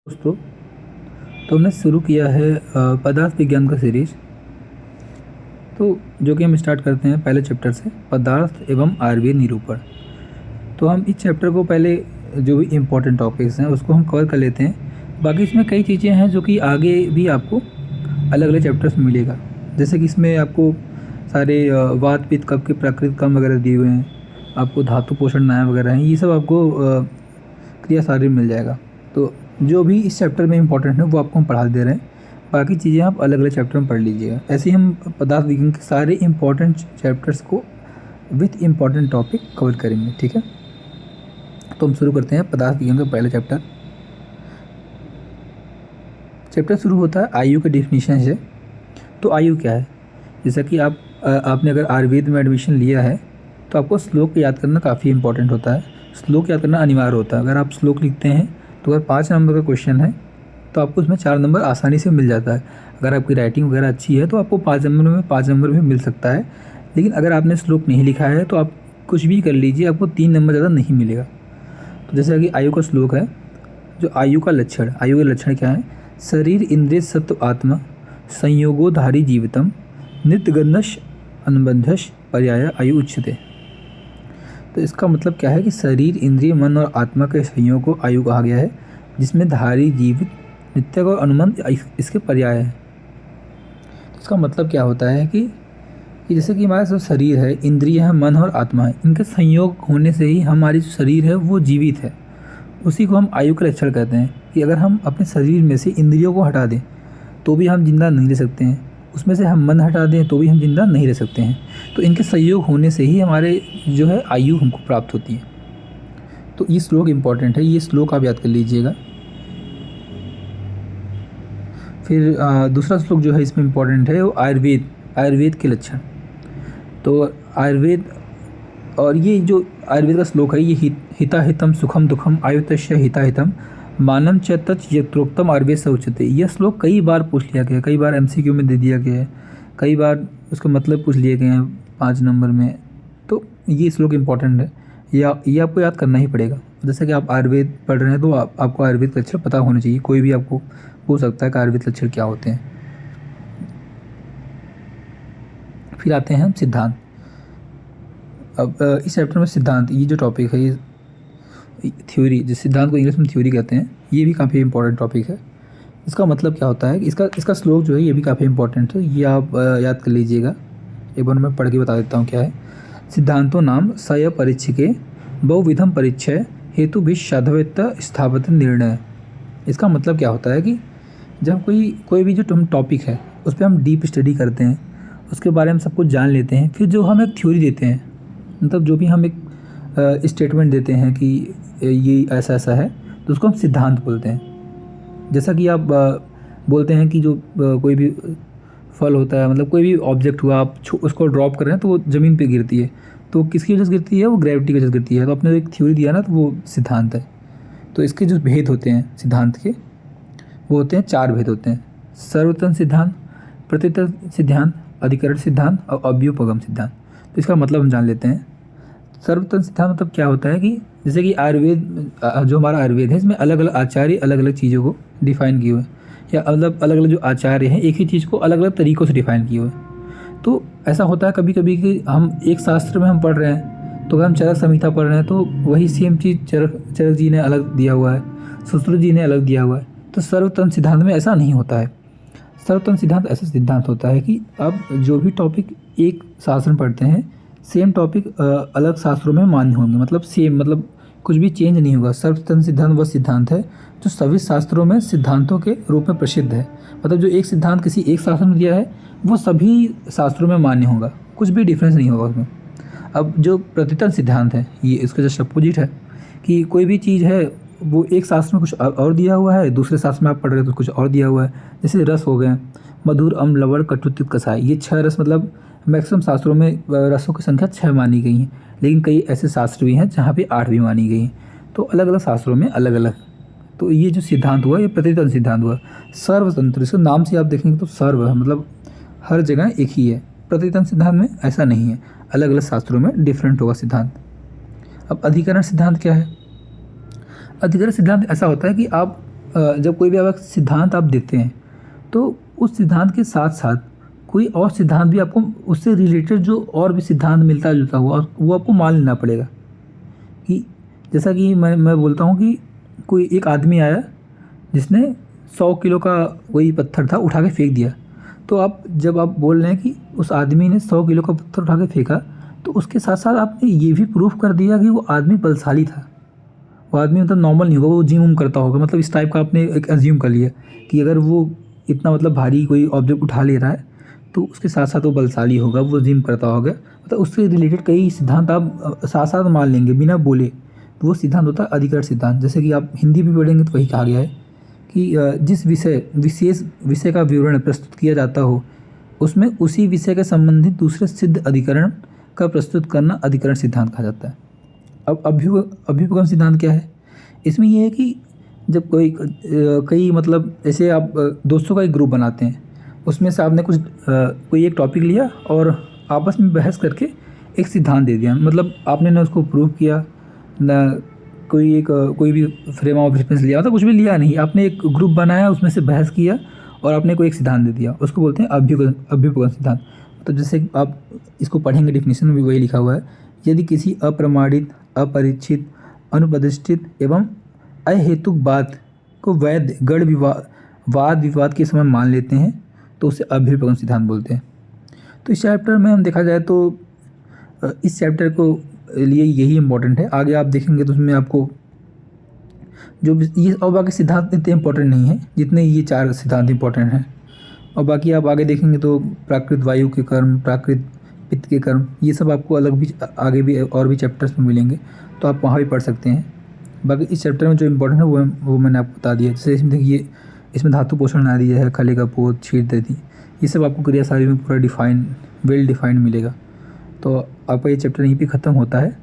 दोस्तों, तो हमने शुरू किया है पदार्थ विज्ञान का सीरीज। तो जो कि हम स्टार्ट करते हैं पहले चैप्टर से, पदार्थ एवं आणविक निरूपण। तो हम इस चैप्टर को पहले जो भी इम्पोर्टेंट टॉपिक्स हैं उसको हम कवर कर लेते हैं। बाकी इसमें कई चीज़ें हैं जो कि आगे भी आपको अलग अलग चैप्टर्स में मिलेगा। जैसे कि इसमें आपको सारे वात पित्त कफ के प्राकृतिक क्रम वगैरह दिए हुए हैं, आपको धातु पोषण न्याय वगैरह हैं, ये सब आपको क्रिया सारी मिल जाएगा। तो जो भी इस चैप्टर में इंपॉर्टेंट है वो आपको हम पढ़ा दे रहे हैं, बाकी चीज़ें आप अलग अलग चैप्टर में पढ़ लीजिएगा। ऐसे ही हम पदार्थ विज्ञान के सारे इंपॉर्टेंट चैप्टर्स को विथ इम्पॉर्टेंट टॉपिक कवर करेंगे, ठीक है। तो हम शुरू करते हैं पदार्थ विज्ञान का पहला चैप्टर। चैप्टर शुरू होता है आयु के डिफिनीशन से। तो आयु क्या है, जैसा कि आपने अगर आयुर्वेद में एडमिशन लिया है तो आपको श्लोक याद करना काफ़ी इंपॉर्टेंट होता है। श्लोक याद करना अनिवार्य होता है। अगर आप श्लोक लिखते हैं तो अगर 5 नंबर का क्वेश्चन है तो आपको उसमें 4 नंबर आसानी से मिल जाता है। अगर आपकी राइटिंग वगैरह अच्छी है तो आपको 5 नंबर में 5 नंबर भी मिल सकता है। लेकिन अगर आपने श्लोक नहीं लिखा है तो आप कुछ भी कर लीजिए, आपको 3 नंबर ज़्यादा नहीं मिलेगा। तो जैसे कि आयु का श्लोक है, जो आयु का लक्षण, आयु के लक्षण क्या है? शरीर इंद्रिय सत्व आत्मा संयोगोधारी जीवितम नित्यगंधश अनुबंधश पर्याय आयु उच्यते। तो इसका मतलब क्या है कि शरीर इंद्रिय मन और आत्मा के संयोग को आयु कहा गया है, जिसमें धारी जीवित नित्य और अनुबंध इसके पर्याय है। तो इसका मतलब क्या होता है कि जैसे कि हमारा जो शरीर है, इंद्रिय है, मन और आत्मा है, इनके संयोग होने से ही हमारी जो शरीर है वो जीवित है। उसी को हम आयु का लक्षण कहते हैं कि अगर हम अपने शरीर में से इंद्रियों को हटा दें तो भी हम जिंदा नहीं रह सकते हैं, उसमें से हम मन हटा दें तो भी हम जिंदा नहीं रह सकते हैं। तो इनके संयोग होने से ही हमारे जो है आयु हमको प्राप्त होती है। तो ये श्लोक इम्पॉर्टेंट है, ये श्लोक आप याद कर लीजिएगा। फिर दूसरा श्लोक जो है इसमें इम्पॉर्टेंट है वो आयुर्वेद के लक्षण। तो आयुर्वेद, और ये जो आयुर्वेद का श्लोक है ये हिताहितम सुखम दुखम आयुतस्य हिताहितम मानम च तच यत्रोक्तम आयुर्वेद से उच्यते। यह श्लोक कई बार पूछ लिया गया, कई बार एमसीक्यू में दे दिया गया है, कई बार उसका मतलब पूछ लिए गए हैं 5 नंबर में। तो ये श्लोक इम्पॉर्टेंट है, ये आपको याद करना ही पड़ेगा। जैसे कि आप आयुर्वेद पढ़ रहे हैं तो आपको आयुर्वेद के लक्षण पता होने चाहिए। कोई भी आपको पूछ सकता है कि आयुर्वेद के लक्षण क्या होते हैं। फिर आते हैं हम सिद्धांत। अब इस चैप्टर में सिद्धांत, ये जो टॉपिक है, ये थ्योरी, जिस सिद्धांत को इंग्लिश में थ्योरी कहते हैं, ये भी काफ़ी इंपॉर्टेंट टॉपिक है। इसका मतलब क्या होता है कि इसका श्लोक जो है ये भी काफ़ी इंपॉर्टेंट है, ये आप याद कर लीजिएगा। एक बार मैं पढ़ के बता देता हूँ क्या है। सिद्धांतों नाम सय परिच्छके बहुविधम परिच्छय हेतु भी साधवेत्त स्थापित निर्णय। इसका मतलब क्या होता है कि जब कोई भी जो हम टॉपिक है उस पर हम डीप स्टडी करते हैं, उसके बारे में सब कुछ जान लेते हैं, फिर जो हम एक थ्योरी देते हैं, मतलब जो भी हम एक स्टेटमेंट देते हैं कि ये ऐसा ऐसा है, तो उसको हम सिद्धांत बोलते हैं। जैसा कि आप बोलते हैं कि जो कोई भी फल होता है, मतलब कोई भी ऑब्जेक्ट हुआ, आप उसको ड्रॉप कर रहे हैं तो वो ज़मीन पे गिरती है, तो किसकी वजह से गिरती है? वो ग्रेविटी की वजह से गिरती है। तो आपने एक थ्योरी दिया ना, तो वो सिद्धांत है। तो इसके जो भेद होते हैं सिद्धांत के, वो होते हैं 4 भेद होते हैं: सर्वतंत्र सिद्धांत, प्रतितंत्र सिद्धांत, अधिकरण सिद्धांत और अव्युपगम सिद्धांत। तो इसका मतलब हम जान लेते हैं। सर्वतंत्र सिद्धांत मतलब क्या होता है कि जैसे कि आयुर्वेद, जो हमारा आयुर्वेद है, इसमें अलग अलग आचार्य अलग अलग चीज़ों को डिफ़ाइन किए हुए हैं, या मतलब अलग अलग जो आचार्य हैं एक ही चीज़ को अलग अलग तरीक़ों से डिफ़ाइन किए हुए हैं। तो ऐसा होता है कभी कभी कि हम एक शास्त्र में हम पढ़ रहे हैं, तो अगर हम चरक संहिता पढ़ रहे हैं तो वही सेम चीज़ चरक जी ने अलग दिया हुआ है, सुश्रुत जी ने अलग दिया हुआ है। तो सर्वतंत्र सिद्धांत में ऐसा नहीं होता है। सर्वतंत्र सिद्धांत ऐसा सिद्धांत होता है कि आप जो भी टॉपिक एक शास्त्र में पढ़ते हैं, सेम टॉपिक अलग शास्त्रों में मान्य होंगे, मतलब सेम, मतलब कुछ भी चेंज नहीं होगा। सर्वतंत्र सिद्धांत वह सिद्धांत है जो सभी शास्त्रों में सिद्धांतों के रूप में प्रसिद्ध है। मतलब जो एक सिद्धांत किसी एक शास्त्र में दिया है वो सभी शास्त्रों में मान्य होगा, कुछ भी डिफरेंस नहीं होगा उसमें। अब जो प्रतितंत्र सिद्धांत है, ये इसका जस्ट अपोजिट है कि कोई भी चीज़ है वो एक शास्त्र में कुछ और दिया हुआ है, दूसरे शास्त्र में आप पढ़ रहे हो तो कुछ और दिया हुआ है। जैसे रस हो गए, मधुर, अम्ल, लवण, कटु, तिक्त, कसाय, ये 6 रस, मतलब मैक्सिमम शास्त्रों में रसों की संख्या 6 मानी गई है, लेकिन कई ऐसे शास्त्र भी हैं जहाँ पे 8 भी मानी गई हैं। तो अलग अलग शास्त्रों में अलग अलग। तो ये जो सिद्धांत हुआ ये प्रतितंत्र सिद्धांत हुआ। सर्वतंत्र, इसके नाम से आप देखेंगे तो सर्व है, मतलब हर जगह एक ही है। प्रतितंत्र सिद्धांत में ऐसा नहीं है, अलग अलग शास्त्रों में डिफरेंट होगा सिद्धांत। अब अधिकरण सिद्धांत क्या है? अधिकरण सिद्धांत ऐसा होता है कि आप जब कोई भी आप सिद्धांत आप देते हैं तो उस सिद्धांत के साथ साथ कोई और सिद्धांत भी आपको उससे रिलेटेड जो और भी सिद्धांत मिलता जुलता हुआ और वो आपको मान लेना पड़ेगा। कि जैसा कि मैं बोलता हूँ कि कोई एक आदमी आया जिसने 100 किलो का वही पत्थर था उठा के फेंक दिया। तो आप जब आप बोल रहे हैं कि उस आदमी ने 100 किलो का पत्थर उठा के फेंका, तो उसके साथ साथ आपने ये भी प्रूफ कर दिया कि वो आदमी बलशाली था। वो आदमी मतलब नॉर्मल नहीं होगा, वो जिम उम करता होगा, मतलब इस टाइप का आपने एक अज्यूम कर लिया कि अगर वो इतना मतलब भारी कोई ऑब्जेक्ट उठा ले रहा है तो उसके साथ साथ वो बलशाली होगा, वो जिम करता होगा। मतलब उससे रिलेटेड कई सिद्धांत आप साथ साथ मान लेंगे बिना बोले, तो वो सिद्धांत होता है अधिकरण सिद्धांत। जैसे कि आप हिंदी भी पढ़ेंगे तो वही कहा गया है कि जिस विशेष विषय का विवरण प्रस्तुत किया जाता हो उसमें उसी विषय के संबंधित दूसरे सिद्ध अधिकरण का प्रस्तुत करना अधिकरण सिद्धांत कहा जाता है। अब अभ्युपगम सिद्धांत क्या है? इसमें यह है कि जब कई मतलब ऐसे आप दोस्तों का एक ग्रुप बनाते हैं, उसमें से आपने कोई एक टॉपिक लिया और आपस में बहस करके एक सिद्धांत दे दिया। मतलब आपने ना उसको प्रूव किया, ना कोई भी फ्रेम ऑफ रेफरेंस लिया, मतलब कुछ भी लिया नहीं, आपने एक ग्रुप बनाया, उसमें से बहस किया और आपने कोई एक सिद्धांत दे दिया। उसको बोलते हैं अभ्युपगम सिद्धांत। तो जैसे आप इसको पढ़ेंगे डिफिनीशन में भी वही लिखा हुआ है, यदि किसी अप्रमाणित, अपरिचित, अनुपदिष्टित एवं अहेतुक बात को वैध गढ़ वाद विवाद के समय मान लेते हैं तो उसे अभ्युपगम सिद्धांत बोलते हैं। तो इस चैप्टर में हम देखा जाए तो इस चैप्टर को लिए यही इम्पोर्टेंट है। आगे आप देखेंगे तो उसमें आपको जो ये और बाकी सिद्धांत इतने इम्पोर्टेंट नहीं है जितने ये 4 सिद्धांत इम्पोर्टेंट हैं। और बाकी आप आगे देखेंगे तो प्राकृत वायु के कर्म, प्राकृत पित्त के कर्म, ये सब आपको अलग भी आगे भी और भी चैप्टर्स में मिलेंगे, तो आप वहाँ भी पढ़ सकते हैं। बाकी इस चैप्टर में जो इम्पोर्टेंट है वो मैंने आपको बता दिया। जैसे इसमें देखिए, इसमें धातु पोषण आदि है, खले का पोत, छीट दधी, ये सब आपको क्रिया सारणी में पूरा वेल डिफाइंड मिलेगा। तो आपका ये चैप्टर यहीं पे ख़त्म होता है।